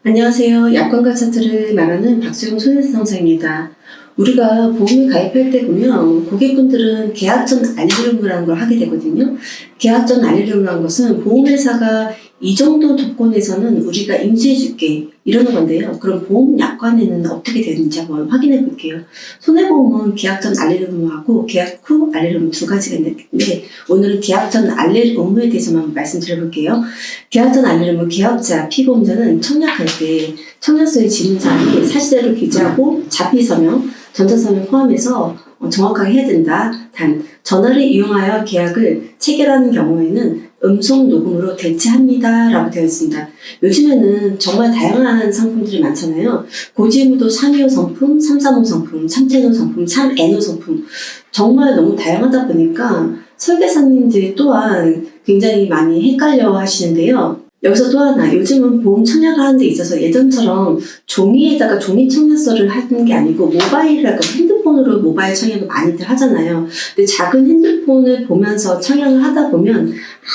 안녕하세요. 약관과 차트를 말하는 박수영 손해상사입니다. 우리가 보험을 가입할 때 보면 고객분들은 계약 전 알림이라는 걸 하게 되거든요. 계약 전 알림이라는 것은 보험회사가 이 정도 조건에서는 우리가 인수해줄게 이러는 건데요. 그럼 보험 약관에는 어떻게 되는지 한번 확인해 볼게요. 손해보험은 계약 전 알림 의무하고 계약 후 알림 의무 두 가지가 있는데 오늘은 계약 전 알림 의무에 대해서만 말씀드려 볼게요. 계약 전 알림 의무 계약자, 피보험자는 청약할 때 청약서에 지문 사항이 사실대로 기재하고 자피서명, 전자서명 포함해서 정확하게 해야 된다. 단, 전화를 이용하여 계약을 체결하는 경우에는 음성 녹음으로 대체합니다. 라고 되어 있습니다. 요즘에는 정말 다양한 상품들이 많잖아요. 고지의무도 325 상품, 335 상품, 310 상품, 3N호 상품. 정말 너무 다양하다 보니까 설계사님들이 또한 굉장히 많이 헷갈려 하시는데요. 여기서 또 하나, 요즘은 보험 청약을 하는 데 있어서 예전처럼 종이에다가 종이 청약서를 하는 게 아니고 모바일이라고 핸드폰으로 모바일 청약을 많이들 하잖아요. 근데 작은 핸드폰을 보면서 청약을 하다 보면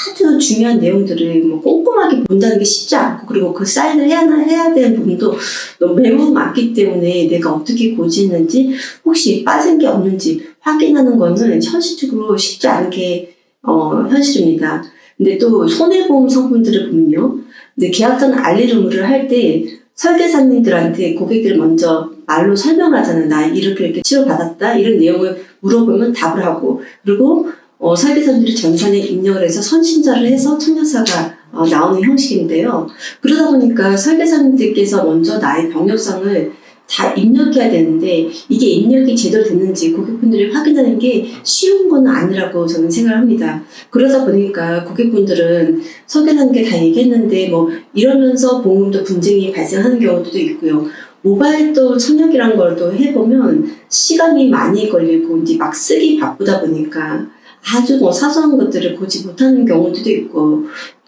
아주 중요한 내용들을 꼼꼼하게 본다는 게 쉽지 않고, 그리고 그 사인을 해야 되는 부분도 너무 매우 많기 때문에 내가 어떻게 고지했는지, 혹시 빠진 게 없는지 확인하는 거는 현실적으로 쉽지 않은 게 현실입니다. 근데 또 손해보험 상품들을 보면요. 근데 계약 전 알림 의무를 할 때 설계사님들한테 고객들이 먼저 말로 설명을 하잖아요. 나 이렇게 치료받았다. 이런 내용을 물어보면 답을 하고, 그리고 설계사님들이 전산에 입력을 해서 선심자를 해서 청약서가 나오는 형식인데요. 그러다 보니까 설계사님들께서 먼저 나의 병력성을 다 입력해야 되는데 이게 입력이 제대로 됐는지 고객분들이 확인하는 게 쉬운 건 아니라고 저는 생각을 합니다. 그러다 보니까 고객분들은 설계사님께 다 얘기했는데 이러면서 보험도 분쟁이 발생하는 경우도 있고요. 모바일 또 청약이란 걸 또 해보면 시간이 많이 걸리고 이제 막 쓰기 바쁘다 보니까 아주 사소한 것들을 고지 못하는 경우도 있고,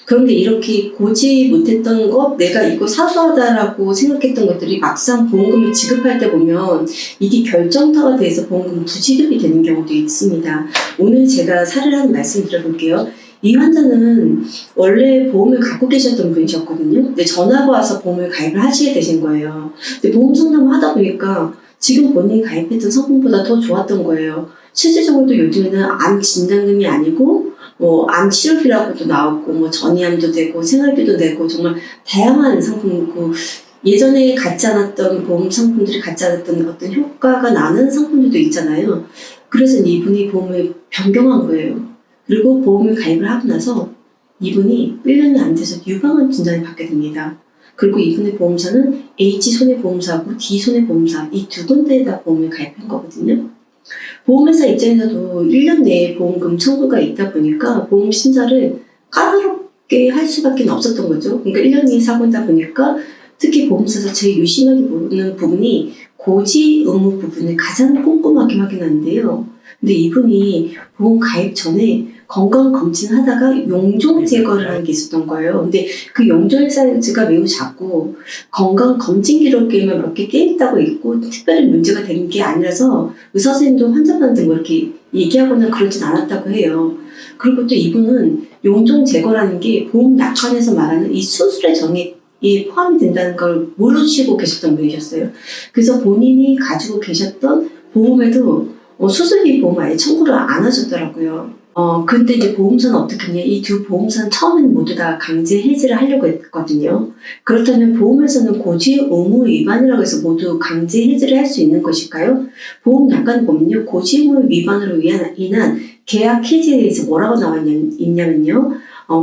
그런데 이렇게 고지 못했던 것, 내가 이거 사소하다라고 생각했던 것들이 막상 보험금을 지급할 때 보면 이게 결정타가 돼서 보험금 부지급이 되는 경우도 있습니다. 오늘 제가 사례를 한 말씀 드려볼게요. 이 환자는 원래 보험을 갖고 계셨던 분이셨거든요. 근데 전화가 와서 보험을 가입을 하시게 되신 거예요. 근데 보험 상담을 하다 보니까 지금 본인이 가입했던 상품보다 더 좋았던 거예요. 실질적으로도 요즘에는 암 진단금이 아니고 암 치료비라고도 나오고 전이암도 되고 생활비도 되고 정말 다양한 상품이고, 예전에 갖지 않았던 보험 상품들이 갖지 않았던 어떤 효과가 나는 상품들도 있잖아요. 그래서 이분이 보험을 변경한 거예요. 그리고 보험을 가입을 하고 나서 이분이 1년이 안 돼서 유방암 진단을 받게 됩니다. 그리고 이분의 보험사는 H손해보험사하고 D손해보험사 이 두 군데에다 보험을 가입한 거거든요. 보험회사 입장에서도 1년 내에 보험금 청구가 있다 보니까 보험 심사를 까다롭게 할 수밖에 없었던 거죠. 그러니까 1년이 사고다 보니까 특히 보험사에서 제일 유심하게 보는 부분이 고지 의무 부분을 가장 꼼꼼하게 확인하는데요. 근데 이분이 보험 가입 전에 건강검진 하다가 용종 제거를 하는 게 있었던 거예요. 근데 그 용종 사이즈가 매우 작고 건강검진 기록에만 몇 개 깨있다고 있고 특별히 문제가 되는 게 아니라서 의사 선생님도 환자분한테 이렇게 얘기하거나 그러진 않았다고 해요. 그리고 또 이분은 용종 제거라는 게 보험 약관에서 말하는 이 수술의 정액 포함이 된다는 걸 모르시고 계셨던 분이셨어요. 그래서 본인이 가지고 계셨던 보험에도 수술비 보험 아예 청구를 안 하셨더라고요. 근데 이제 보험사는 어떻게 했냐. 이 두 보험사는 처음에는 모두 다 강제 해지를 하려고 했거든요. 그렇다면 보험에서는 고지 의무 위반이라고 해서 모두 강제 해지를 할 수 있는 것일까요? 보험 약관 보면요. 고지 의무 위반으로 인한 계약 해지에 대해서 뭐라고 있냐면요.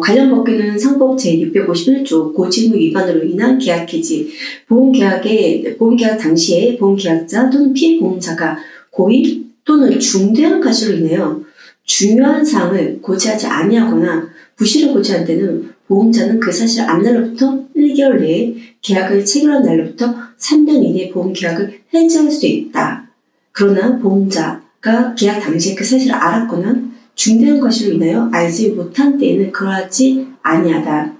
관련 법규는 상법 제651조 고지 의무 위반으로 인한 계약 해지. 보험 계약 당시에 보험계약자 또는 피보험자가 고의 또는 중대한 과실로 인하여 중요한 사항을 고지하지 아니하거나 부실을 고지한 때는 보험자는 그 사실 앞날로부터 1개월 내에 계약을 체결한 날로부터 3년 이내에 보험 계약을 해지할 수 있다. 그러나 보험자가 계약 당시에 그 사실을 알았거나 중대한 과실로 인하여 알지 못한 때에는 그러하지 아니하다.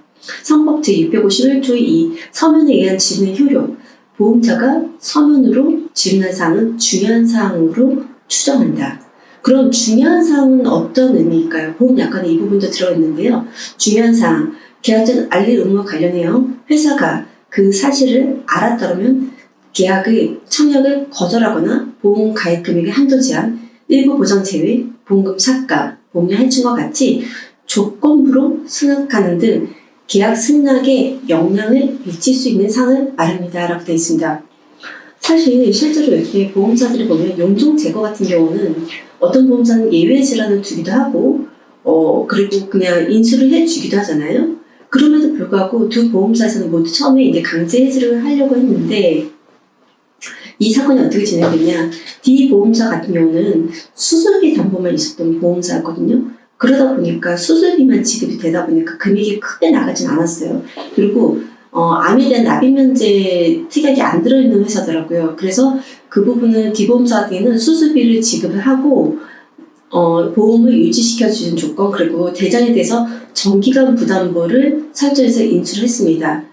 상법 제651조의 2 서면에 의한 질문 효력. 보험자가 서면으로 질문한 사항은 중요한 사항으로 추정한다. 그럼 중요한 사항은 어떤 의미일까요? 보험 약관에 이 부분도 들어있는데요. 중요한 사항, 계약 전 알릴 의무와 관련하여 회사가 그 사실을 알았더라면 계약의 청약을 거절하거나 보험 가입 금액의 한도 제한, 일부 보장 제외, 보험금 삭감, 보험료 할증과 같이 조건부로 승낙하는 등 계약 승낙에 영향을 미칠 수 있는 사항을 말합니다. 라고 되어 있습니다. 사실 실제로 이렇게 보험사들을 보면 용종 제거 같은 경우는 어떤 보험사는 예외 질환을 두기도 하고 그리고 그냥 인수를 해주기도 하잖아요. 그럼에도 불구하고 두 보험사에서는 모두 처음에 이제 강제 해지를 하려고 했는데 이 사건이 어떻게 진행됐냐. D 보험사 같은 경우는 수술비 담보만 있었던 보험사였거든요. 그러다 보니까 수술비만 지급이 되다 보니까 금액이 크게 나가진 않았어요. 그리고 암에 대한 납입 면제 특약이 안 들어있는 회사더라고요. 그래서 그 부분은 D보험사한테는 수술비를 지급을 하고 보험을 유지시켜주는 조건, 그리고 대장에 대해서 정기간 부담보를 설정해서 인수를 했습니다.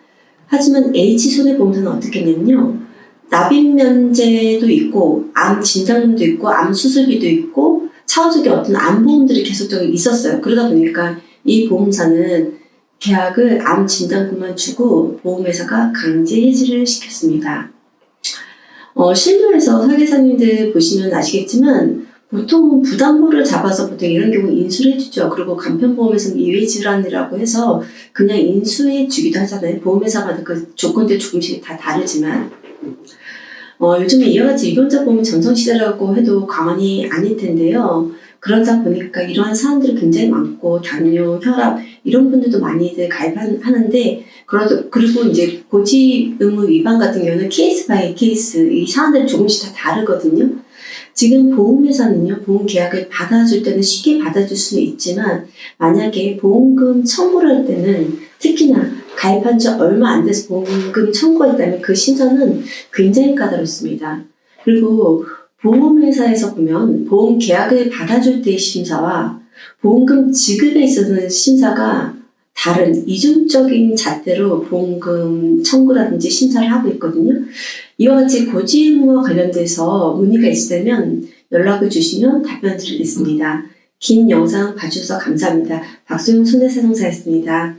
하지만 H손해보험사는 어떻게 했냐면요. 납입 면제도 있고 암 진단금도 있고 암 수술비도 있고 차후적인 어떤 암보험들이 계속적으로 있었어요. 그러다 보니까 이 보험사는 계약을 암 진단금만 주고 보험회사가 강제 해지를 시켰습니다. 실무에서 설계사님들 보시면 아시겠지만 보통 부담보를 잡아서 보통 이런 경우 인수를 해주죠. 그리고 간편보험에서는 예외질환이라고 해서 그냥 인수해 주기도 하잖아요. 보험회사마다 그 조건들 조금씩 다 다르지만 요즘에 이와 같이 유병자 보험이 전성시대라고 해도 과언이 아닐 텐데요. 그러다 보니까 이러한 사람들이 굉장히 많고 당뇨, 혈압 이런 분들도 많이들 가입하는데 그리고 이제 고지 의무 위반 같은 경우는 케이스 바이 케이스 이 사안들이 조금씩 다 다르거든요. 지금 보험회사는요, 보험 계약을 받아줄 때는 쉽게 받아줄 수는 있지만 만약에 보험금 청구를 할 때는 특히나 가입한 지 얼마 안 돼서 보험금 청구했다면 그 심사는 굉장히 까다롭습니다. 그리고 보험회사에서 보면 보험 계약을 받아줄 때의 심사와 보험금 지급에 있어서는 심사가 다른 이중적인 잣대로 보험금 청구라든지 심사를 하고 있거든요. 이와 같이 고지 의무와 관련돼서 문의가 있으면 연락을 주시면 답변 드리겠습니다. 긴 영상 봐주셔서 감사합니다. 박소영 손해사정사였습니다.